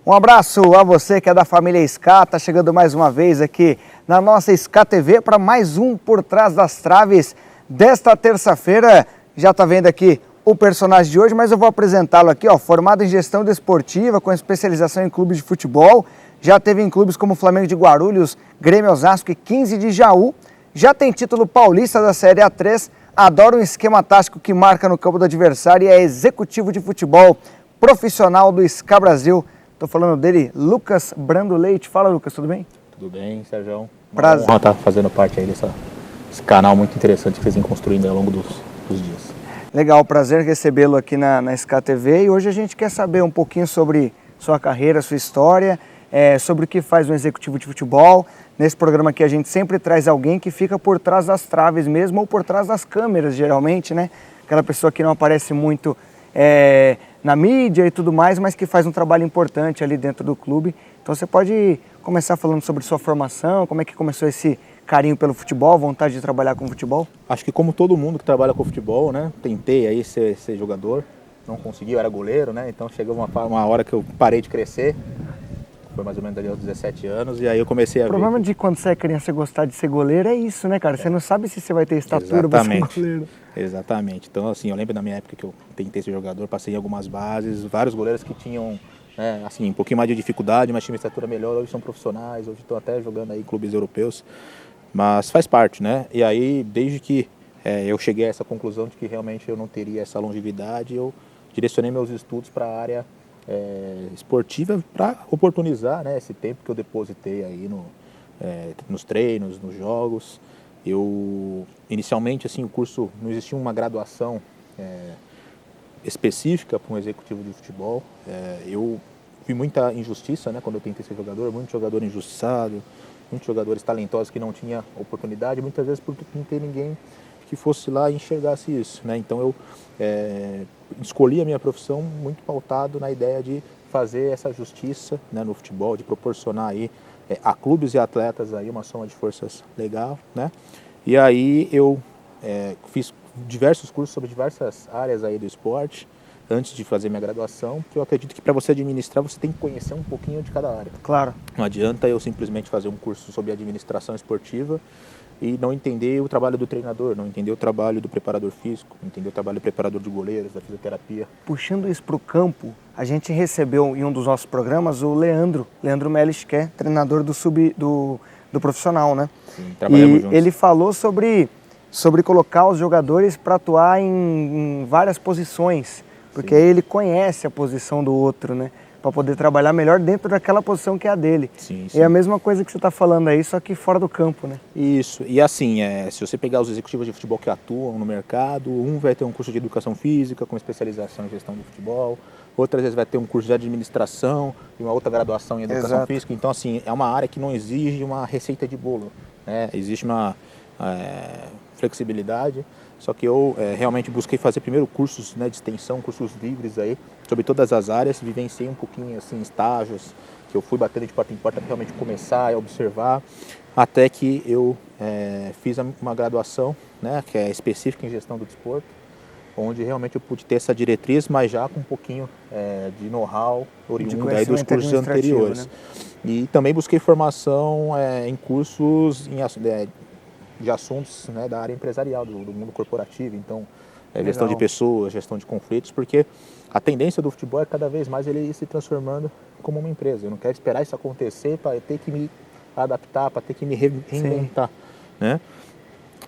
Um abraço a você que é da família SCA, tá chegando mais uma vez aqui na nossa SCA TV para mais um Por Trás das Traves desta terça-feira. Já tá vendo aqui o personagem de hoje, mas eu vou apresentá-lo aqui, ó, formado em gestão desportiva, com especialização em clubes de futebol, já teve em clubes como Flamengo de Guarulhos, Grêmio Osasco e 15 de Jaú, já tem título paulista da Série A3, adora um esquema tático que marca no campo do adversário e é executivo de futebol profissional do SCA Brasil. Estou falando dele, Lucas Brando Leite. Fala, Lucas, tudo bem? Tudo bem, Sérgio. Prazer. Honra estar fazendo parte aí desse canal muito interessante que vocês vêm construindo ao longo dos dias. Legal, prazer recebê-lo aqui na SCA TV e hoje a gente quer saber um pouquinho sobre sua carreira, sua história, sobre o que faz um executivo de futebol. Nesse programa aqui a gente sempre traz alguém que fica por trás das traves mesmo ou por trás das câmeras, geralmente, né? Aquela pessoa que não aparece muito na mídia e tudo mais, mas que faz um trabalho importante ali dentro do clube. Então você pode começar falando sobre sua formação, como é que começou esse carinho pelo futebol, vontade de trabalhar com futebol? Acho que como todo mundo que trabalha com futebol, né? Tentei aí ser jogador, não consegui, eu era goleiro, né? Então chegou uma hora que eu parei de crescer. Foi mais ou menos ali aos 17 anos e aí eu comecei a ver. O problema de quando você é criança gostar de ser goleiro é isso, né, cara? Você não sabe se você vai ter estatura para ser goleiro. Exatamente. Então, assim, eu lembro da minha época que eu tentei ser jogador, passei em algumas bases, vários goleiros que tinham, assim, um pouquinho mais de dificuldade, mas tinham uma estatura melhor, hoje são profissionais, hoje estão até jogando aí em clubes europeus, mas faz parte, né? E aí, desde que eu cheguei a essa conclusão de que realmente eu não teria essa longevidade, eu direcionei meus estudos para a área esportiva para oportunizar, né, esse tempo que eu depositei aí nos treinos, nos jogos. Eu inicialmente, assim, o curso não existia uma graduação específica para um executivo de futebol. Eu vi muita injustiça, né, quando eu tentei ser jogador, muito jogador injustiçado, muitos jogadores talentosos que não tinham oportunidade, muitas vezes porque não tem ninguém que fosse lá e enxergasse isso, né? Então eu escolhi a minha profissão muito pautado na ideia de fazer essa justiça, né, no futebol, de proporcionar aí a clubes e atletas aí uma soma de forças legal, né? E aí eu fiz diversos cursos sobre diversas áreas aí do esporte antes de fazer minha graduação, porque eu acredito que para você administrar você tem que conhecer um pouquinho de cada área. Claro. Não adianta eu simplesmente fazer um curso sobre administração esportiva e não entender o trabalho do treinador, não entender o trabalho do preparador físico, não entender o trabalho do preparador de goleiros, da fisioterapia. Puxando isso para o campo, a gente recebeu em um dos nossos programas o Leandro Melich, que é treinador do profissional, né? Sim, trabalhamos juntos. Ele falou sobre colocar os jogadores para atuar em várias posições, porque aí ele conhece a posição do outro, né? Para poder trabalhar melhor dentro daquela posição que é a dele. Sim. É a mesma coisa que você está falando aí, só que fora do campo, né? Isso, e assim, se você pegar os executivos de futebol que atuam no mercado, um vai ter um curso de educação física com especialização em gestão do futebol, outras vezes vai ter um curso de administração e uma outra graduação em educação Exato. física. Então, assim, é uma área que não exige uma receita de bolo, né? Existe uma flexibilidade. Só que eu realmente busquei fazer primeiro cursos, né, de extensão, cursos livres aí, sobre todas as áreas, vivenciei um pouquinho assim estágios, que eu fui batendo de porta em porta para realmente começar a observar, até que eu fiz uma graduação, né, que é específica em gestão do desporto, onde realmente eu pude ter essa diretriz, mas já com um pouquinho de know-how oriundo aí dos cursos anteriores. Né? E também busquei formação em cursos de assuntos, né, da área empresarial, do mundo corporativo, então gestão de pessoas, gestão de conflitos, porque a tendência do futebol é cada vez mais ele ir se transformando como uma empresa. Eu não quero esperar isso acontecer para ter que me adaptar, para ter que me reinventar, né?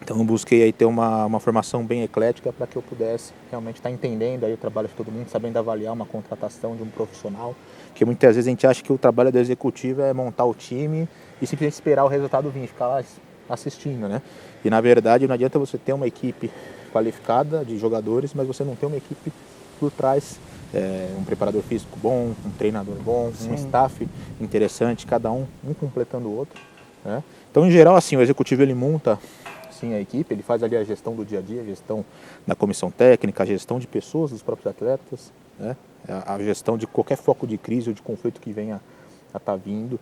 Então eu busquei aí ter uma formação bem eclética para que eu pudesse realmente estar entendendo aí o trabalho de todo mundo, sabendo avaliar uma contratação de um profissional, porque muitas vezes a gente acha que o trabalho do executivo é montar o time e simplesmente esperar o resultado vir, ficar lá assistindo, né? E na verdade não adianta você ter uma equipe qualificada de jogadores, mas você não ter uma equipe por trás, um preparador físico bom, um treinador bom, um staff interessante, cada um completando o outro, né? Então, em geral, assim, o executivo ele monta assim, a equipe, ele faz ali a gestão do dia a dia, a gestão da comissão técnica, a gestão de pessoas, dos próprios atletas, né? A gestão de qualquer foco de crise ou de conflito que venha a estar vindo,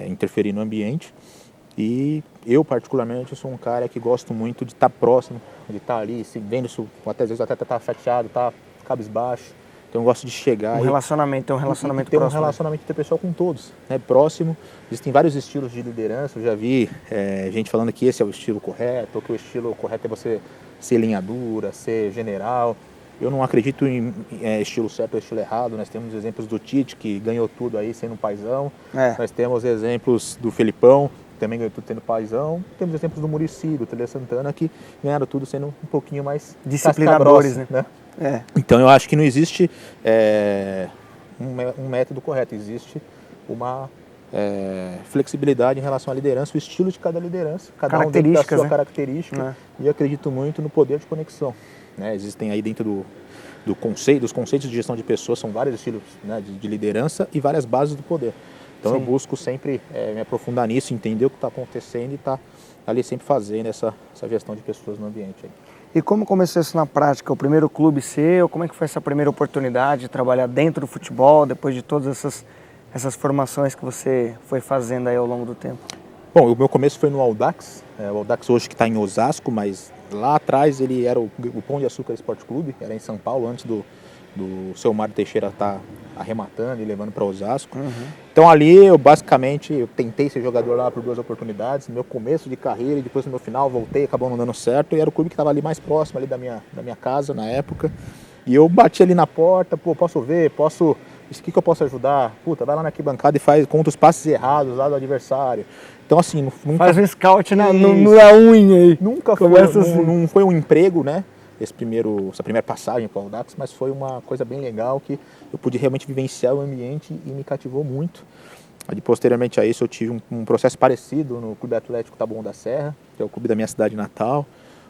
interferir no ambiente. E eu, particularmente, sou um cara que gosto muito de estar próximo, de estar ali, se vendo isso, até às vezes até estar chateado, estar cabisbaixo. Então eu gosto de chegar ter um relacionamento ter próximo. um relacionamento interpessoal com todos, né, próximo. Existem vários estilos de liderança, eu já vi gente falando que esse é o estilo correto, ou que o estilo correto é você ser linha dura, ser general. Eu não acredito em estilo certo ou estilo errado. Nós temos exemplos do Tite, que ganhou tudo aí sendo um paizão. Nós temos exemplos do Felipão, que também ganhou tudo sendo paizão. Temos exemplos do Muricy, do Tele Santana, que ganharam tudo sendo um pouquinho mais disciplinadores, né? Então eu acho que não existe um método correto, existe uma flexibilidade em relação à liderança, o estilo de cada liderança, cada um tem a sua característica, e eu acredito muito no poder de conexão. Né? Existem aí dentro dos conceitos de gestão de pessoas, são vários estilos, né, de liderança e várias bases do poder. Então eu busco sempre me aprofundar nisso, entender o que está acontecendo e estar ali sempre fazendo essa gestão de pessoas no ambiente. Aí. E como começou isso na prática? O primeiro clube seu, como é que foi essa primeira oportunidade de trabalhar dentro do futebol, depois de todas essas formações que você foi fazendo aí ao longo do tempo? Bom, o meu começo foi no Audax, o Audax hoje que está em Osasco, mas lá atrás ele era o Pão de Açúcar Esporte Clube, era em São Paulo, antes do seu Mário Teixeira estar arrematando e levando para Osasco. Então ali eu tentei ser jogador lá por 2 oportunidades, no meu começo de carreira, e depois no meu final voltei, acabou não dando certo, e era o clube que estava ali mais próximo ali da minha casa na época. E eu bati ali na porta, posso ver, o que eu posso ajudar? Puta, vai lá na arquibancada e conta os passes errados lá do adversário. Então assim, nunca... Faz um scout na unha aí. Nunca foi, não foi um emprego, né? Essa primeira passagem para o Audax, mas foi uma coisa bem legal que eu pude realmente vivenciar o ambiente e me cativou muito. Aí, posteriormente a isso eu tive um processo parecido no Clube Atlético Taboão da Serra, que é o clube da minha cidade natal,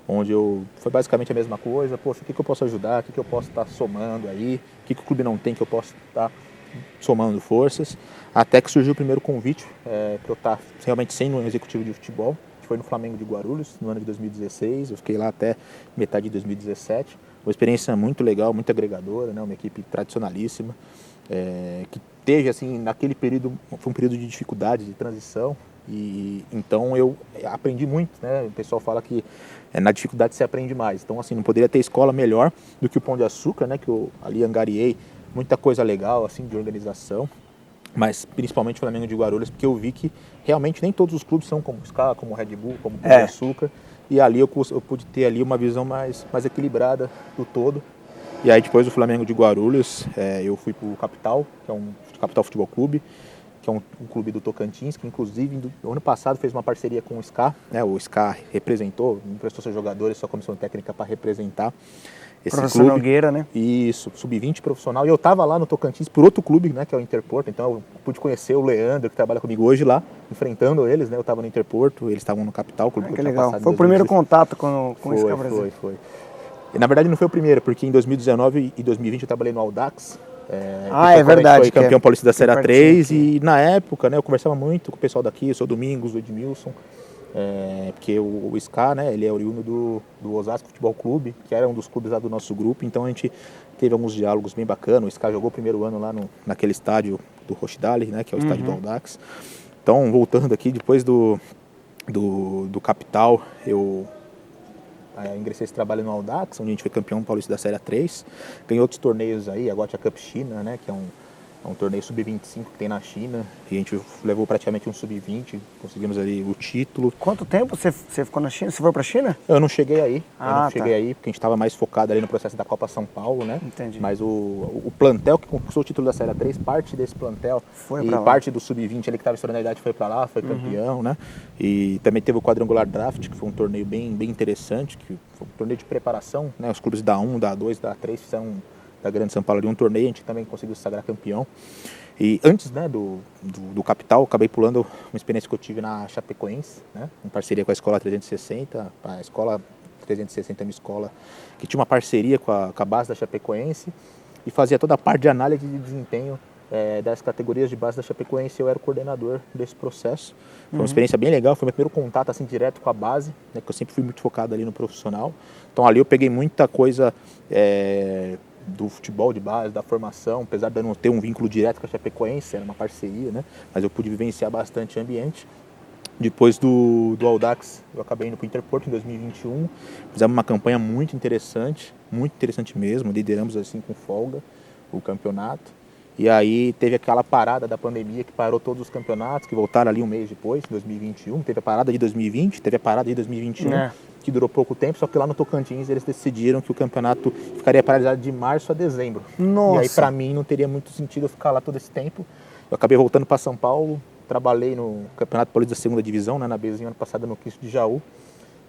onde foi basicamente a mesma coisa. Poxa, o que eu posso ajudar, o que eu posso estar somando aí, o que o clube não tem que eu posso estar somando forças, até que surgiu o primeiro convite para eu estar realmente sendo um executivo de futebol, que foi no Flamengo de Guarulhos, no ano de 2016, eu fiquei lá até metade de 2017, uma experiência muito legal, muito agregadora, né? Uma equipe tradicionalíssima, que teve, assim, naquele período, foi um período de dificuldade, de transição, e então eu aprendi muito, né? O pessoal fala que na dificuldade se aprende mais, então assim, não poderia ter escola melhor do que o Pão de Açúcar, né? Que eu ali angariei muita coisa legal, assim, de organização, mas principalmente o Flamengo de Guarulhos, porque eu vi que realmente nem todos os clubes são como o SCA, como o Red Bull, como o Pão de Açúcar, e ali eu pude ter ali uma visão mais equilibrada do todo. E aí depois do Flamengo de Guarulhos, eu fui para o Capital, que é um Capital Futebol Clube, que é um clube do Tocantins, que inclusive no ano passado fez uma parceria com o SCA, né? O SCA representou, emprestou seus jogadores, sua comissão técnica para representar esse Professor clube. Nogueira, né? Isso, sub-20 profissional. E eu estava lá no Tocantins por outro clube, né, que é o Interporto. Então eu pude conhecer o Leandro, que trabalha comigo hoje lá, enfrentando eles, né? Eu estava no Interporto, eles estavam no Capital. Que legal. Foi o primeiro contato com o SCA Brasil. Foi. E, na verdade não foi o primeiro, porque em 2019 e 2020 eu trabalhei no Audax. É verdade. Foi campeão paulista da Série A3 e na época, né, eu conversava muito com o pessoal daqui, o seu Domingos, o Edmilson, porque o SCA, né, ele é oriundo do Osasco Futebol Clube, que era um dos clubes lá do nosso grupo, então a gente teve alguns diálogos bem bacanas. O SCA jogou o primeiro ano lá naquele estádio do Rochdale, né, que é o estádio do Audax. Então, voltando aqui, depois do Capital, eu ingressei esse trabalho no Audax, onde a gente foi campeão paulista da Série A3, ganhei outros torneios aí, a Gotia Cup China, né, que é um torneio sub-25 que tem na China, e a gente levou praticamente um sub-20, conseguimos ali o título. Quanto tempo você ficou na China? Você foi para a China? Eu não cheguei aí, cheguei aí, porque a gente estava mais focado ali no processo da Copa São Paulo, né? Entendi. Mas o plantel que conquistou o título da Série A3, parte desse plantel foi e parte do sub-20 ali que estava estourando a idade foi para lá, foi campeão, né? E também teve o quadrangular draft, que foi um torneio bem interessante, que foi um torneio de preparação, né? Os clubes da 1, da 2, da 3 fizeram da Grande São Paulo ali um torneio, a gente também conseguiu se sagrar campeão. E antes, né, do Capital, acabei pulando uma experiência que eu tive na Chapecoense, né, em parceria com a Escola 360. A Escola 360 é uma escola que tinha uma parceria com a base da Chapecoense e fazia toda a parte de análise de desempenho das categorias de base da Chapecoense. Eu era o coordenador desse processo. Foi uma experiência bem legal, foi meu primeiro contato assim, direto com a base, né, que eu sempre fui muito focado ali no profissional. Então ali eu peguei muita coisa do futebol de base, da formação, apesar de eu não ter um vínculo direto com a Chapecoense, era uma parceria, né? Mas eu pude vivenciar bastante o ambiente. Depois do Audax, eu acabei indo para o Interporto em 2021, fizemos uma campanha muito interessante mesmo, lideramos assim com folga, o campeonato. E aí teve aquela parada da pandemia que parou todos os campeonatos, que voltaram ali um mês depois, 2021. Teve a parada de 2020, teve a parada de 2021, que durou pouco tempo, só que lá no Tocantins eles decidiram que o campeonato ficaria paralisado de março a dezembro. Nossa. E aí pra mim não teria muito sentido eu ficar lá todo esse tempo. Eu acabei voltando para São Paulo, trabalhei no Campeonato Paulista da Segunda Divisão, né, na Bzinha, ano passado no Cristo de Jaú.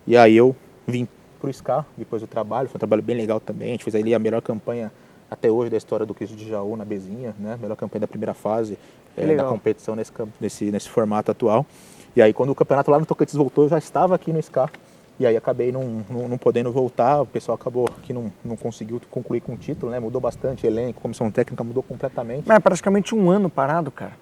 E aí eu vim pro SCA depois do trabalho, foi um trabalho bem legal também. A gente fez ali a melhor campanha até hoje da história do Cristo de Jaú na Bzinha, né? Melhor campanha da primeira fase da competição nesse formato atual. E aí quando o campeonato lá no Tocantins voltou, eu já estava aqui no SCA. E aí acabei não podendo voltar, o pessoal acabou que não conseguiu concluir com o título, né? Mudou bastante, elenco, comissão técnica mudou completamente. Mas é praticamente um ano parado, cara.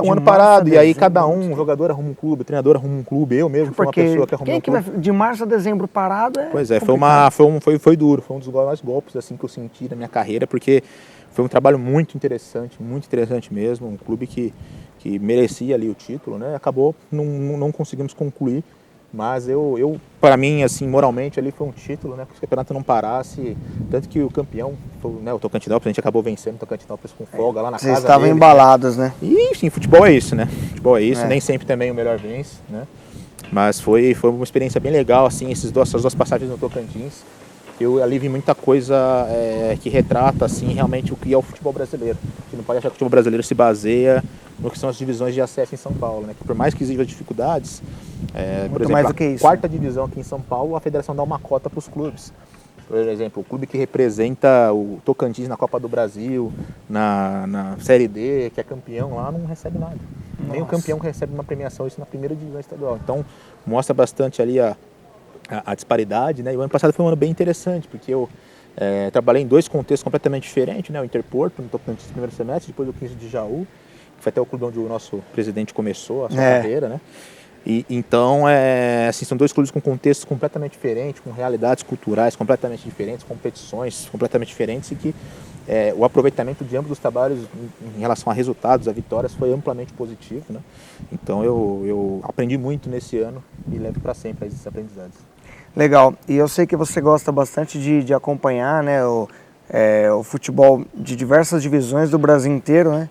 Um ano parado, e aí cada um jogador arruma um clube, treinador arruma um clube, eu mesmo fui uma pessoa que arrumou um clube. De março a dezembro parado Pois é, foi duro, foi um dos maiores golpes assim, que eu senti na minha carreira, porque foi um trabalho muito interessante mesmo, um clube que merecia ali o título, né? Acabou, não conseguimos concluir, mas eu para mim, assim, moralmente ali foi um título, né? Que o campeonato não parasse, tanto que o campeão, né, o Tocantinópolis, a gente acabou vencendo o Tocantinópolis com folga lá na casa deles. Vocês estavam embalados, né? E, enfim, futebol é isso, né? Futebol é isso, nem sempre também o melhor vence, né? Mas foi uma experiência bem legal, assim, essas duas passagens no Tocantins. Eu ali vi muita coisa que retrata, assim, realmente o que é o futebol brasileiro. A gente não pode achar que o futebol brasileiro se baseia no que são as divisões de acesso em São Paulo, né? Que por mais que exijam dificuldades, por exemplo, mais do que isso, quarta divisão aqui em São Paulo, a federação dá uma cota para os clubes. Por exemplo, o clube que representa o Tocantins na Copa do Brasil, na Série D, que é campeão lá, não recebe nada. Nossa. Nem o campeão recebe uma premiação, isso na primeira divisão estadual. Então, mostra bastante ali a disparidade, né? E o ano passado foi um ano bem interessante, porque eu trabalhei em dois contextos completamente diferentes, né? O Interporto, no Tocantins no primeiro semestre, depois o 15 de Jaú, que foi até o clube onde o nosso presidente começou a sua carreira, né? E, então, assim, são dois clubes com contextos completamente diferentes, com realidades culturais completamente diferentes, competições completamente diferentes e que o aproveitamento de ambos os trabalhos em relação a resultados, a vitórias, foi amplamente positivo, né? Então, eu aprendi muito nesse ano e levo para sempre esses aprendizados. Legal. E eu sei que você gosta bastante de acompanhar, né, o futebol de diversas divisões do Brasil inteiro, né?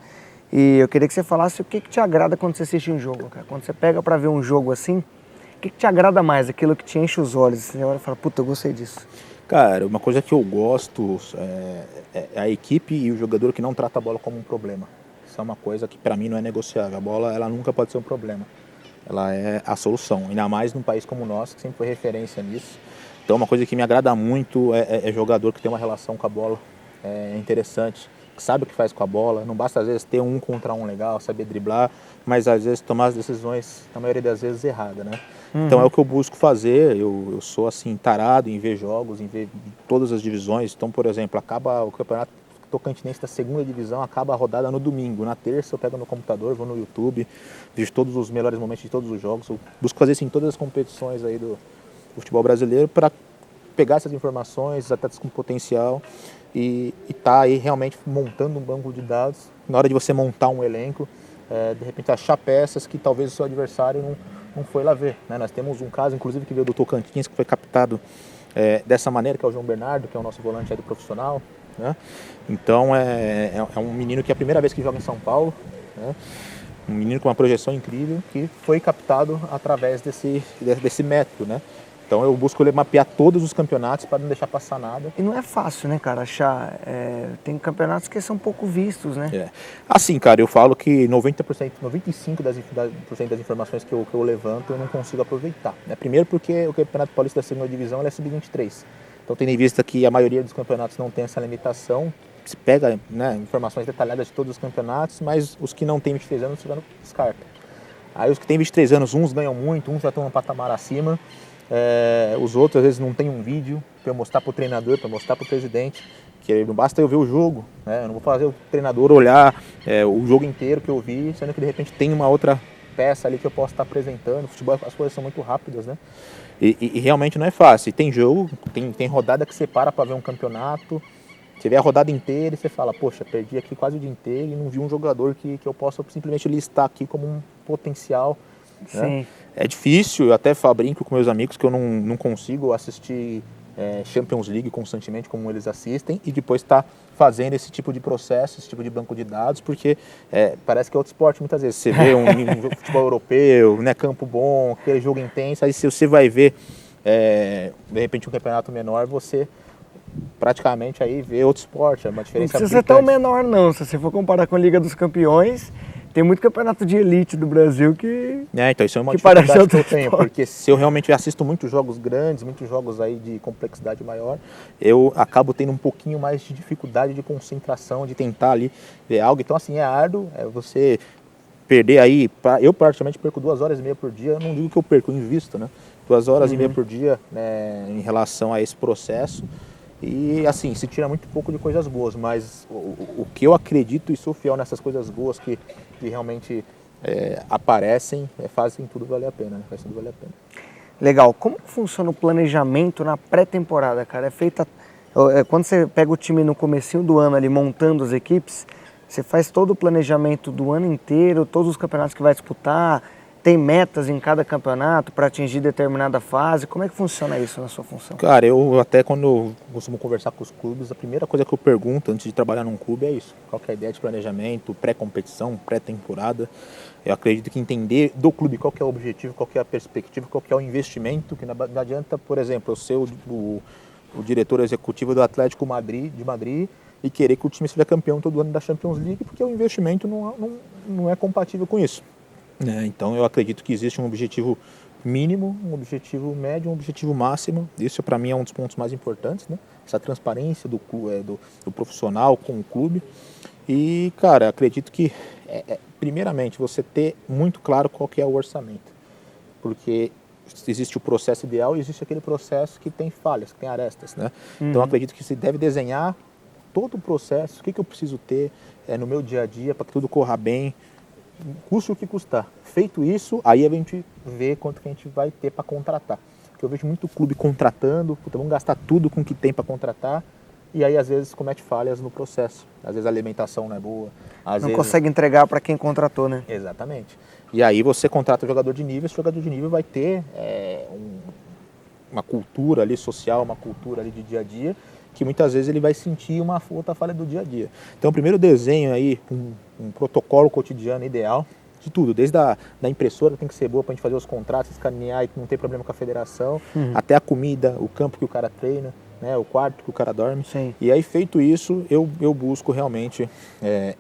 E eu queria que você falasse o que te agrada quando você assiste um jogo, cara. Quando você pega para ver um jogo assim, o que te agrada mais? Aquilo que te enche os olhos. Você olha e fala, puta, eu gostei disso. Cara, uma coisa que eu gosto é a equipe e o jogador que não trata a bola como um problema. Isso é uma coisa que para mim não é negociável. A bola, ela nunca pode ser um problema. Ela é a solução, ainda mais num país como o nosso, que sempre foi referência nisso. Então, uma coisa que me agrada muito é jogador que tem uma relação com a bola interessante, que sabe o que faz com a bola. Não basta, às vezes, ter um contra um legal, saber driblar, mas, às vezes, tomar as decisões, na maioria das vezes, erradas, né? Então, é o que eu busco fazer. Eu sou, assim, tarado em ver jogos, em ver todas as divisões. Então, por exemplo, acaba o campeonato Tocantinense da segunda divisão, acaba a rodada no domingo. Na terça eu pego no computador, vou no YouTube, vejo todos os melhores momentos de todos os jogos. Eu busco fazer isso em todas as competições aí do futebol brasileiro para pegar essas informações, atletas com potencial e tá aí realmente montando um banco de dados. Na hora de você montar um elenco, de repente achar peças que talvez o seu adversário não foi lá ver, né? Nós temos um caso, inclusive, que veio do Tocantins, que foi captado dessa maneira, que é o João Bernardo, que é o nosso volante aí do profissional, né? Então é um menino que é a primeira vez que joga em São Paulo, né? Um menino com uma projeção incrível que foi captado através desse método, né? Então eu busco mapear todos os campeonatos para não deixar passar nada. E não é fácil, né, cara, achar. Tem campeonatos que são pouco vistos, né? Assim, cara, eu falo que 90%, 95% das informações que eu levanto eu não consigo aproveitar, né? Primeiro porque o Campeonato Paulista da segunda divisão é sub-23. Então tendo em vista que a maioria dos campeonatos não tem essa limitação, se pega, né, informações detalhadas de todos os campeonatos, mas os que não têm 23 anos você descarta. Aí os que têm 23 anos, uns ganham muito, uns já estão um patamar acima. Os outros às vezes não tem um vídeo para eu mostrar para o treinador, para mostrar para o presidente, que não basta eu ver o jogo, né? Eu não vou fazer o treinador olhar o jogo inteiro que eu vi, sendo que de repente tem uma outra peça ali que eu posso estar apresentando. No futebol as coisas são muito rápidas, né? E realmente não é fácil. E tem jogo, tem rodada que você para ver um campeonato, você vê a rodada inteira e você fala, poxa, perdi aqui quase o dia inteiro e não vi um jogador que eu possa simplesmente listar aqui como um potencial. Né? É difícil, eu até brinco com meus amigos que eu não consigo assistir Champions League constantemente, como eles assistem, e depois está fazendo esse tipo de processo, esse tipo de banco de dados, porque parece que é outro esporte muitas vezes. Você vê um futebol europeu, né, campo bom, aquele jogo intenso, aí se você vai ver, de repente, um campeonato menor, você praticamente aí vê outro esporte, é uma diferença. Não precisa ser tão menor não, se você for comparar com a Liga dos Campeões, tem muito campeonato de elite do Brasil que então isso é uma que parece dificuldade que outro eu tenho, esporte. porque se eu realmente assisto muitos jogos grandes, muitos jogos aí de complexidade maior, eu acabo tendo um pouquinho mais de dificuldade de concentração, de tentar ali ver algo. Então assim, é árduo, você perder aí, eu praticamente perco 2h30 por dia, eu não digo que eu perco, eu invisto, né? 2h30 por dia, né, em relação a esse processo. E assim, se tira muito pouco de coisas boas, mas o que eu acredito e sou fiel nessas coisas boas que realmente aparecem, fazem tudo valer a pena, né? Faz tudo valer a pena. Legal. Como funciona o planejamento na pré-temporada, cara? É feita quando você pega o time no comecinho do ano ali, montando as equipes, você faz todo o planejamento do ano inteiro, todos os campeonatos que vai disputar, tem metas em cada campeonato para atingir determinada fase. Como é que funciona isso na sua função? Cara, eu até quando eu costumo conversar com os clubes, a primeira coisa que eu pergunto antes de trabalhar num clube é isso. Qual que é a ideia de planejamento, pré-competição, pré-temporada? Eu acredito que entender do clube qual que é o objetivo, qual que é a perspectiva, qual que é o investimento, que não adianta, por exemplo, eu ser o diretor executivo do Atlético de Madrid e querer que o time seja campeão todo ano da Champions League, porque o investimento não é compatível com isso. Então eu acredito que existe um objetivo mínimo, um objetivo médio, um objetivo máximo. Isso para mim é um dos pontos mais importantes, né? Essa transparência do profissional com o clube. E, cara, acredito que, primeiramente, você ter muito claro qual que é o orçamento. Porque existe o processo ideal e existe aquele processo que tem falhas, que tem arestas, né? Então, acredito que se deve desenhar todo o processo, o que eu preciso ter no meu dia a dia para que tudo corra bem, custe o que custar. Feito isso, aí a gente vê quanto que a gente vai ter para contratar. Porque eu vejo muito clube contratando, vamos gastar tudo com o que tem para contratar, e aí às vezes comete falhas no processo. Às vezes a alimentação não é boa. Às vezes consegue entregar para quem contratou, né? Exatamente. E aí você contrata um jogador de nível, esse jogador de nível vai ter uma cultura ali social, uma cultura ali de dia a dia, que muitas vezes ele vai sentir uma outra falha do dia a dia. Então, primeiro desenho aí, um protocolo cotidiano ideal de tudo, desde da impressora tem que ser boa para a gente fazer os contratos, escanear e não ter problema com a federação, até a comida, o campo que o cara treina, né, o quarto que o cara dorme. Sim. E aí, feito isso, eu busco realmente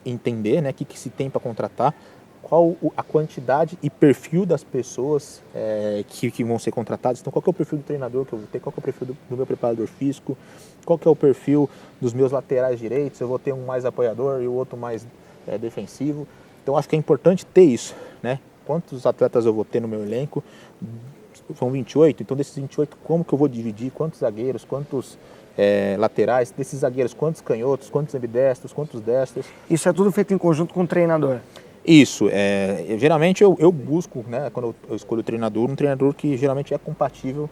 entender, né, o que se tem para contratar, qual a quantidade e perfil das pessoas que vão ser contratadas. Então, qual que é o perfil do treinador que eu vou ter, qual que é o perfil do meu preparador físico, qual que é o perfil dos meus laterais direitos, eu vou ter um mais apoiador e o outro mais defensivo. Então, acho que é importante ter isso, né? Quantos atletas eu vou ter no meu elenco? São 28, então desses 28, como que eu vou dividir? Quantos zagueiros, quantos laterais? Desses zagueiros, quantos canhotos, quantos ambidestros, quantos destros? Isso é tudo feito em conjunto com o treinador? Isso, geralmente eu busco, né, quando eu escolho o treinador, um treinador que geralmente é compatível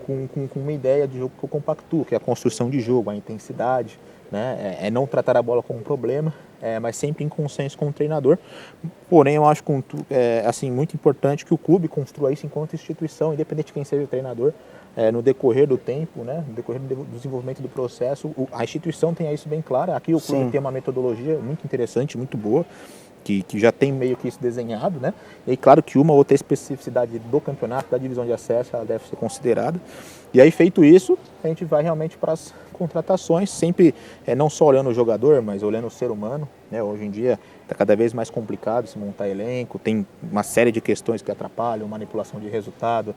com uma ideia de jogo que eu compactuo, que é a construção de jogo, a intensidade, né, não tratar a bola como um problema, mas sempre em consenso com o treinador. Porém, eu acho assim, muito importante que o clube construa isso enquanto instituição, independente de quem seja o treinador, no decorrer do tempo, né, no decorrer do desenvolvimento do processo, a instituição tenha isso bem claro. Aqui o clube tem uma metodologia muito interessante, muito boa, que já tem meio que isso desenhado, né? E claro que uma outra especificidade do campeonato, da divisão de acesso, ela deve ser considerada. E aí, feito isso, a gente vai realmente para as contratações, sempre não só olhando o jogador, mas olhando o ser humano, né? Hoje em dia está cada vez mais complicado se montar elenco, tem uma série de questões que atrapalham, manipulação de resultado,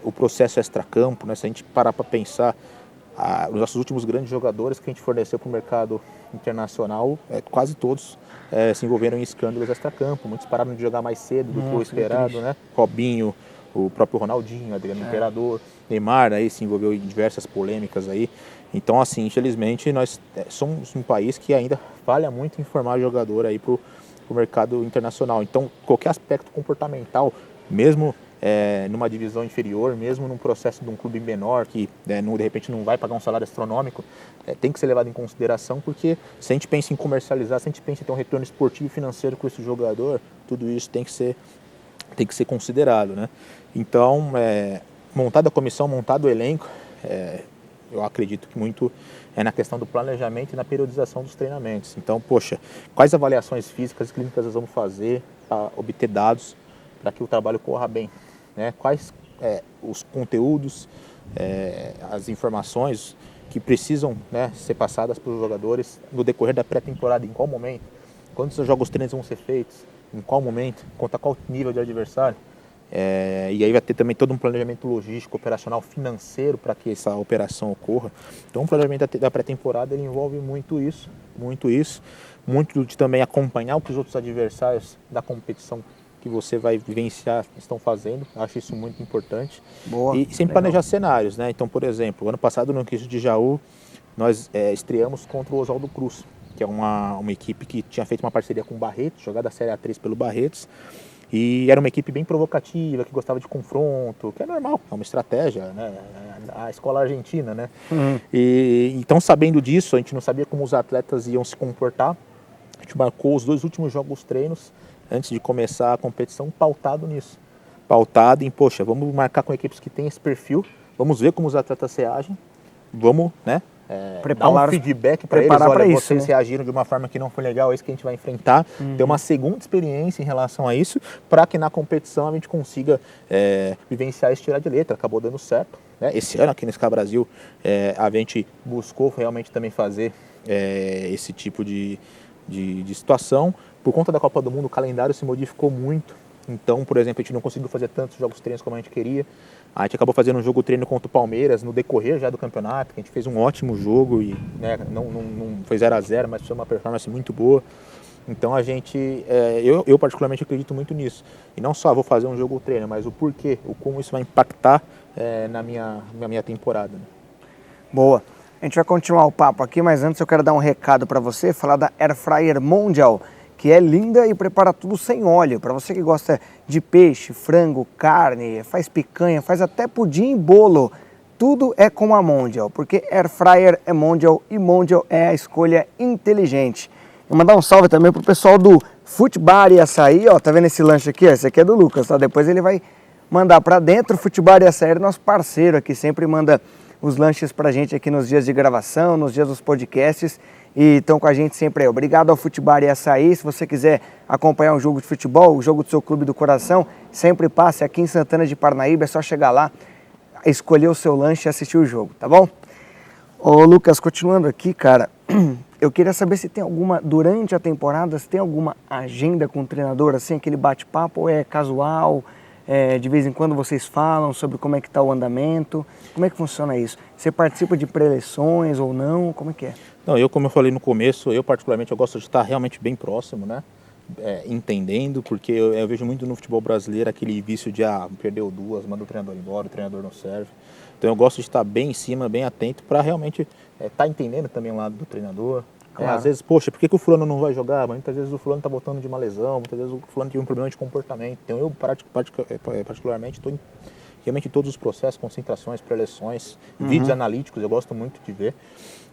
o processo extracampo, né? Se a gente parar para pensar, os nossos últimos grandes jogadores que a gente forneceu para o mercado internacional, quase todos se envolveram em escândalos extracampo, muitos pararam de jogar mais cedo do que o esperado, né? Robinho, o próprio Ronaldinho, Adriano Imperador, Neymar aí se envolveu em diversas polêmicas aí. Então, assim, infelizmente nós somos um país que ainda falha muito em formar jogador aí para o mercado internacional. Então, qualquer aspecto comportamental, mesmo numa divisão inferior, mesmo num processo de um clube menor que de repente não vai pagar um salário astronômico, tem que ser levado em consideração, porque se a gente pensa em comercializar, se a gente pensa em ter um retorno esportivo e financeiro com esse jogador, tudo isso tem que ser considerado, né? Então, montada a comissão, montado o elenco, eu acredito que muito é na questão do planejamento e na periodização dos treinamentos. Então, poxa, quais avaliações físicas e clínicas nós vamos fazer para obter dados para que o trabalho corra bem, né? Quais os conteúdos, as informações que precisam, né, ser passadas para os jogadores no decorrer da pré-temporada, em qual momento, quando os jogos treinos vão ser feitos, em qual momento, contra qual nível de adversário. E aí vai ter também todo um planejamento logístico, operacional, financeiro para que essa operação ocorra. Então o planejamento da pré-temporada ele envolve muito de também acompanhar o que os outros adversários da competição que você vai vivenciar estão fazendo. Acho isso muito importante. Boa, e sempre planejar cenários, né? Então, por exemplo, ano passado no Cristo de Jaú nós estreamos contra o Oswaldo Cruz, que é uma equipe que tinha feito uma parceria com o Barretos, jogada a Série A3 pelo Barretos. E era uma equipe bem provocativa, que gostava de confronto, que é normal, é uma estratégia, né? A escola argentina, né? E então, sabendo disso, a gente não sabia como os atletas iam se comportar. A gente marcou os 2 últimos jogos treinos antes de começar a competição pautado nisso. Pautado em, poxa, vamos marcar com equipes que têm esse perfil, vamos ver como os atletas reagem, vamos, né? Dar um feedback para eles, olha, vocês reagiram de uma forma que não foi legal, é isso que a gente vai enfrentar, ter uma segunda experiência em relação a isso, para que na competição a gente consiga vivenciar esse tirar de letra. Acabou dando certo, né? Esse ano aqui no SCA Brasil a gente buscou realmente também fazer esse tipo de situação. Por conta da Copa do Mundo, o calendário se modificou muito. Então, por exemplo, a gente não conseguiu fazer tantos jogos treinos como a gente queria. A gente acabou fazendo um jogo treino contra o Palmeiras no decorrer já do campeonato. A gente fez um ótimo jogo e não foi 0-0, mas foi uma performance muito boa. Então a gente, eu particularmente acredito muito nisso. E não só vou fazer um jogo treino, mas o porquê, o como isso vai impactar na minha temporada. Né? Boa. A gente vai continuar o papo aqui, mas antes eu quero dar um recado para você, falar da Air Fryer Mondial, que é linda e prepara tudo sem óleo. Para você que gosta de peixe, frango, carne, faz picanha, faz até pudim e bolo, tudo é com a Mondial, porque Air Fryer é Mondial e Mondial é a escolha inteligente. Vou mandar um salve também pro pessoal do Futbar e Açaí, ó, tá vendo esse lanche aqui? Ó, esse aqui é do Lucas, tá? Depois ele vai mandar para dentro. O Futbar e Açaí é nosso parceiro aqui, sempre manda os lanches pra gente aqui nos dias de gravação, nos dias dos podcasts, e estão com a gente sempre aí. Obrigado ao Futbar e Açaí. Se você quiser acompanhar um jogo de futebol, o jogo do seu clube do coração, sempre passe aqui em Santana de Parnaíba, é só chegar lá, escolher o seu lanche e assistir o jogo, tá bom? Ô Lucas, continuando aqui, cara, eu queria saber se tem alguma, durante a temporada, se tem alguma agenda com o treinador, assim, aquele bate-papo, ou é casual, de vez em quando vocês falam sobre como é que está o andamento, como é que funciona isso? Você participa de pré-eleições ou não, como é que é? Não, como eu falei no começo, eu particularmente eu gosto de estar realmente bem próximo, né? Entendendo, porque eu vejo muito no futebol brasileiro aquele vício de perdeu 2, manda o treinador embora, o treinador não serve. Então eu gosto de estar bem em cima, bem atento, para realmente estar entendendo também o lado do treinador. Claro. Às vezes, poxa, por que o fulano não vai jogar? Mas muitas vezes o fulano está voltando de uma lesão, muitas vezes o fulano tem um problema de comportamento. Então eu particularmente estou realmente em todos os processos, concentrações, pré-eleições, vídeos analíticos, eu gosto muito de ver.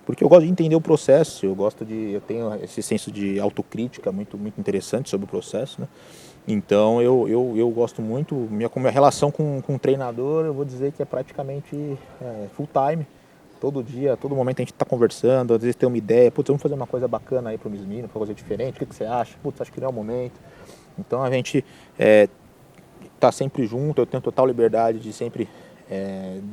Porque eu gosto de entender o processo, eu tenho esse senso de autocrítica muito, muito interessante sobre o processo, né? Então eu gosto muito, minha relação com o treinador, eu vou dizer que é praticamente full time. Todo dia, a todo momento a gente está conversando, às vezes tem uma ideia, putz, vamos fazer uma coisa bacana aí para o Mismino, uma coisa diferente, o que você acha? Putz, acho que não é o momento. Então a gente está sempre junto, eu tenho total liberdade de sempre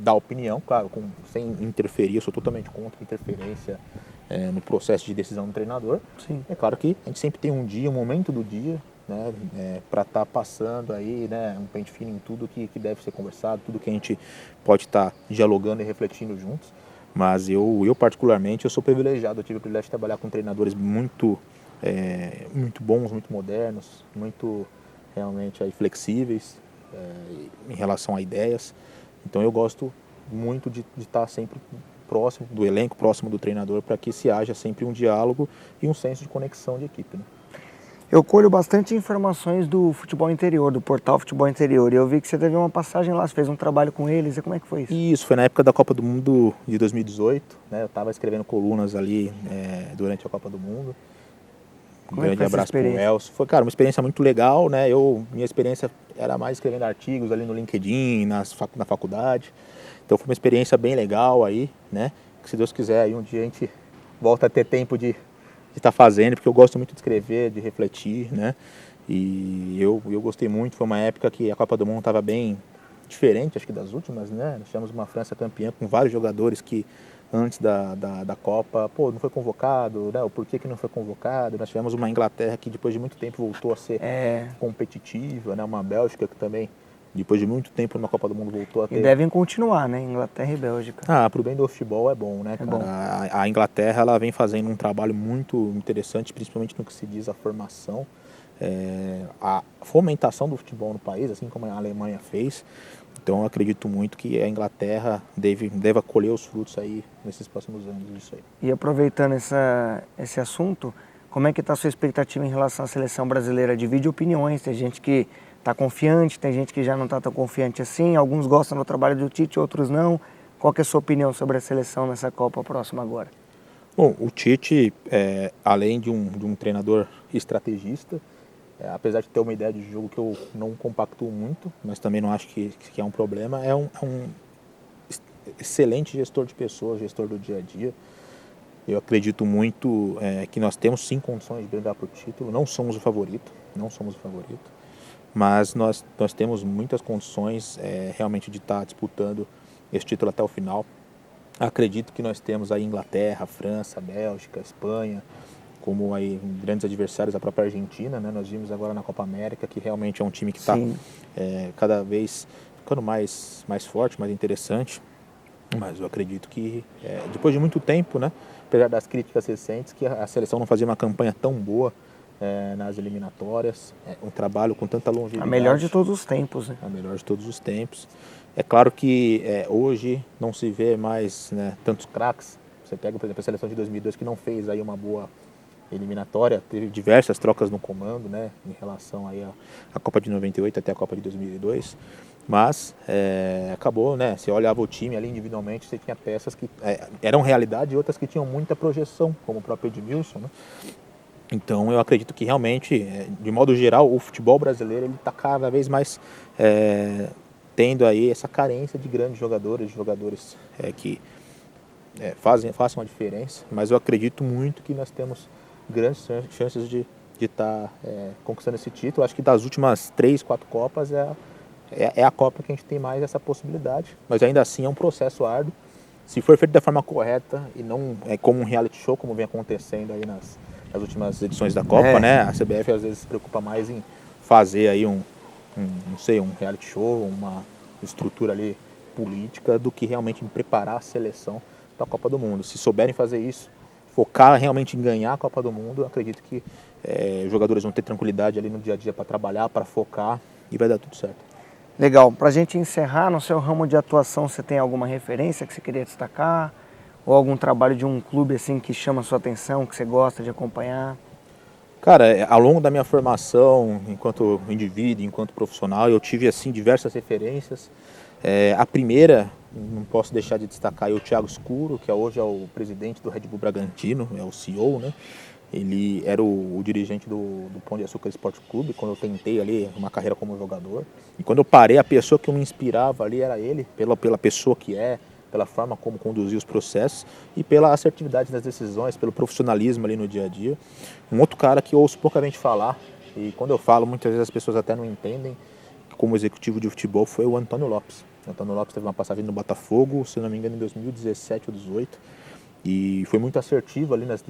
dar opinião, claro, sem interferir, eu sou totalmente contra interferência no processo de decisão do treinador. Sim. É claro que a gente sempre tem um momento do dia, né, para estar passando aí, né, um pente fino em tudo que deve ser conversado, tudo que a gente pode estar dialogando e refletindo juntos. Mas eu particularmente, eu sou privilegiado, eu tive o privilégio de trabalhar com treinadores muito bons, muito modernos, muito realmente flexíveis em relação a ideias. Então eu gosto muito de estar sempre próximo do elenco, próximo do treinador, para que se haja sempre um diálogo e um senso de conexão de equipe, né? Eu colho bastante informações do futebol interior, do portal Futebol Interior, e eu vi que você teve uma passagem lá, você fez um trabalho com eles, e como é que foi isso? Isso, foi na época da Copa do Mundo de 2018, né? Eu estava escrevendo colunas ali durante a Copa do Mundo. Um grande abraço para o Elcio. Foi, cara, uma experiência muito legal, né? Minha experiência era mais escrevendo artigos ali no LinkedIn, na faculdade. Então foi uma experiência bem legal aí, né? Que se Deus quiser, aí um dia a gente volta a ter tempo de estar fazendo, porque eu gosto muito de escrever, de refletir, né? E eu gostei muito, foi uma época que a Copa do Mundo estava bem diferente, acho que das últimas, né? Nós tivemos uma França campeã com vários jogadores que antes da Copa, pô, não foi convocado, né? O porquê que não foi convocado. Nós tivemos uma Inglaterra que depois de muito tempo voltou a ser competitiva, né? Uma Bélgica que também, depois de muito tempo numa Copa do Mundo, voltou a ter... E devem continuar, né? Inglaterra e Bélgica. Pro bem do futebol é bom, né, cara? Bom. A Inglaterra, ela vem fazendo um trabalho muito interessante, principalmente no que se diz a formação, a fomentação do futebol no país, assim como a Alemanha fez. Então eu acredito muito que a Inglaterra deva colher os frutos aí nesses próximos anos disso aí. E aproveitando esse assunto, como é que está a sua expectativa em relação à seleção brasileira? Divide opiniões, tem gente que está confiante, tem gente que já não está tão confiante assim, alguns gostam do trabalho do Tite, outros não. Qual que é a sua opinião sobre a seleção nessa Copa próxima agora? Bom, o Tite, além de um treinador estrategista, apesar de ter uma ideia de jogo que eu não compactuo muito, mas também não acho que é um problema, é um excelente gestor de pessoas, gestor do dia a dia. Eu acredito muito que nós temos sim condições de brigar por título, não somos o favorito, mas nós temos muitas condições realmente de estar disputando esse título até o final. Acredito que nós temos aí Inglaterra, França, Bélgica, Espanha, como aí grandes adversários, a própria Argentina, né? Nós vimos agora na Copa América que realmente é um time que está cada vez ficando mais forte, mais interessante. Mas eu acredito que depois de muito tempo, né, apesar das críticas recentes, que a seleção não fazia uma campanha tão boa nas eliminatórias, um trabalho com tanta longevidade. A melhor de todos os tempos, né? A melhor de todos os tempos. É claro que hoje não se vê mais, né, tantos craques. Você pega, por exemplo, a seleção de 2002 que não fez aí uma boa eliminatória, teve diversas trocas no comando, né, em relação aí à Copa de 98 até a Copa de 2002, mas acabou, né, você olhava o time ali individualmente, você tinha peças que eram realidade e outras que tinham muita projeção, como o próprio Edmilson, né. Então eu acredito que realmente, de modo geral, o futebol brasileiro ele está cada vez mais tendo aí essa carência de grandes jogadores, que façam a diferença, mas eu acredito muito que nós temos grandes chances de estar conquistando esse título. Acho que das últimas 3, 4 Copas é a Copa que a gente tem mais essa possibilidade, mas ainda assim é um processo árduo. Se for feito da forma correta e não como um reality show, como vem acontecendo aí nas últimas edições da Copa, né? A CBF às vezes se preocupa mais em fazer aí um reality show, uma estrutura ali política, do que realmente em preparar a seleção para a Copa do Mundo. Se souberem fazer isso, focar realmente em ganhar a Copa do Mundo, eu acredito que os jogadores vão ter tranquilidade ali no dia a dia para trabalhar, para focar, e vai dar tudo certo. Legal. Para a gente encerrar, no seu ramo de atuação, você tem alguma referência que você queria destacar? Ou algum trabalho de um clube assim que chama a sua atenção, que você gosta de acompanhar? Cara, ao longo da minha formação, enquanto indivíduo, enquanto profissional, eu tive assim diversas referências. A primeira, não posso deixar de destacar, é o Thiago Scuro, que hoje é o presidente do Red Bull Bragantino, é o CEO, né? Ele era o dirigente do Pão de Açúcar Esporte Clube, quando eu tentei ali uma carreira como jogador. E quando eu parei, a pessoa que eu me inspirava ali era ele, pela pessoa que pela forma como conduzia os processos e pela assertividade nas decisões, pelo profissionalismo ali no dia a dia. Um outro cara que eu ouço poucamente falar, e quando eu falo, muitas vezes as pessoas até não entendem, como executivo de futebol, foi o Antônio Lopes. O Antônio Lopes teve uma passagem no Botafogo, se não me engano, em 2017 ou 2018, e foi muito assertivo ali nas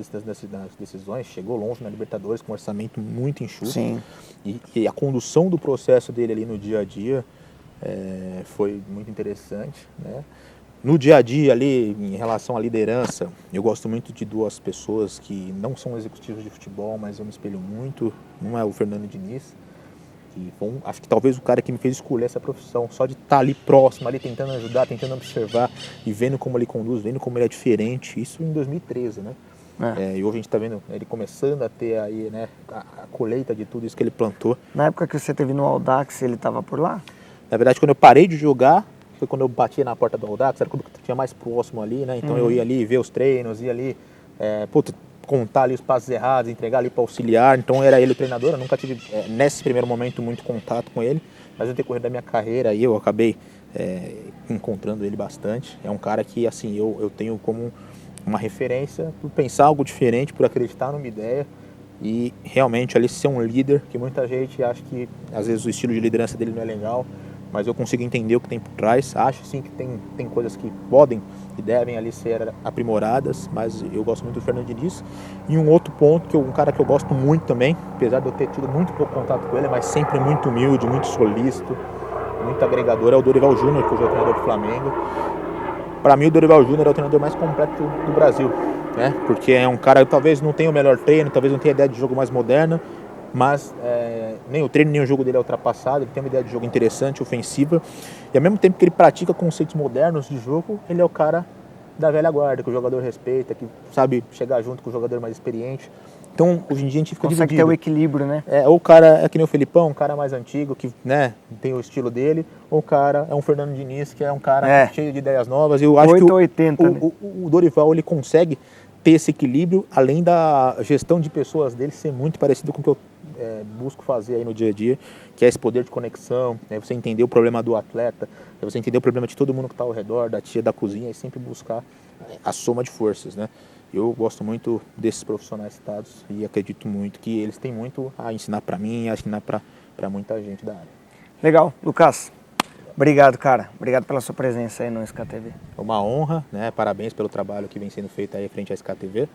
decisões, chegou longe na Libertadores com um orçamento muito enxuto. Sim. E a condução do processo dele ali no dia a dia foi muito interessante, né? No dia a dia ali, em relação à liderança, eu gosto muito de duas pessoas que não são executivos de futebol, mas eu me espelho muito. Um é o Fernando Diniz, que foi acho que talvez o cara que me fez escolher essa profissão, só de estar ali próximo, ali tentando ajudar, tentando observar e vendo como ele conduz, vendo como ele é diferente, isso em 2013, né? E hoje a gente está vendo ele começando a ter aí, né, a colheita de tudo isso que ele plantou. Na época que você teve no Audax, ele estava por lá? Na verdade, quando eu parei de jogar, foi quando eu bati na porta do Audax, era quando eu tinha mais próximo ali, né? Então eu ia ali ver os treinos, ia ali, contar ali os passos errados, entregar ali para auxiliar. Então era ele o treinador, eu nunca tive nesse primeiro momento muito contato com ele, mas no decorrer da minha carreira aí eu acabei encontrando ele bastante. É um cara que assim eu tenho como uma referência por pensar algo diferente, por acreditar numa ideia e realmente ali ser um líder, que muita gente acha que às vezes o estilo de liderança dele não é legal, mas eu consigo entender o que tem por trás. Acho sim que tem coisas que podem e devem ali ser aprimoradas, mas eu gosto muito do Fernando Diniz. E um outro ponto, um cara que eu gosto muito também, apesar de eu ter tido muito pouco contato com ele, mas sempre muito humilde, muito solícito, muito agregador, é o Dorival Júnior, que hoje é o treinador do Flamengo. Para mim o Dorival Júnior é o treinador mais completo do Brasil, né? Porque é um cara que talvez não tenha o melhor treino, talvez não tenha ideia de jogo mais moderna, mas nem o treino nem o jogo dele é ultrapassado, ele tem uma ideia de jogo interessante, ofensiva, e ao mesmo tempo que ele pratica conceitos modernos de jogo, ele é o cara da velha guarda, que o jogador respeita, que sabe chegar junto com o jogador mais experiente. Então, hoje em dia a gente fica consegue dividido. ter o equilíbrio, né? Ou o cara é que nem o Felipão, um cara mais antigo, que né, tem o estilo dele, ou o cara é um Fernando Diniz, que é um cara cheio de ideias novas. Eu acho 8 que ou 80, né? o Dorival ele consegue ter esse equilíbrio, além da gestão de pessoas dele ser muito parecido com o que eu busco fazer aí no dia a dia, que é esse poder de conexão, você entender o problema do atleta, você entender o problema de todo mundo que está ao redor, da tia, da cozinha, e sempre buscar a soma de forças, né? Eu gosto muito desses profissionais citados e acredito muito que eles têm muito a ensinar para mim e a ensinar para muita gente da área. Legal. Lucas, obrigado, cara. Obrigado pela sua presença aí no SKTV. É uma honra, né? Parabéns pelo trabalho que vem sendo feito aí frente à SKTV.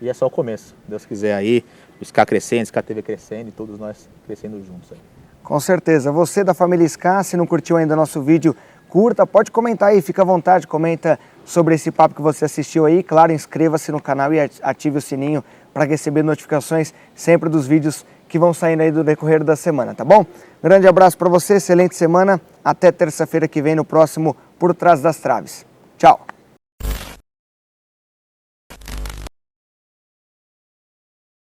E é só o começo. Deus quiser aí, o SK crescendo, SKTV crescendo e todos nós crescendo juntos aí. Com certeza. Você da família SK, se não curtiu ainda nosso vídeo, curta, pode comentar aí, fica à vontade, comenta sobre esse papo que você assistiu aí. Claro, inscreva-se no canal e ative o sininho para receber notificações sempre dos vídeos que vão saindo aí do decorrer da semana, tá bom? Grande abraço para você, excelente semana, até terça-feira que vem no próximo Por Trás das Traves. Tchau!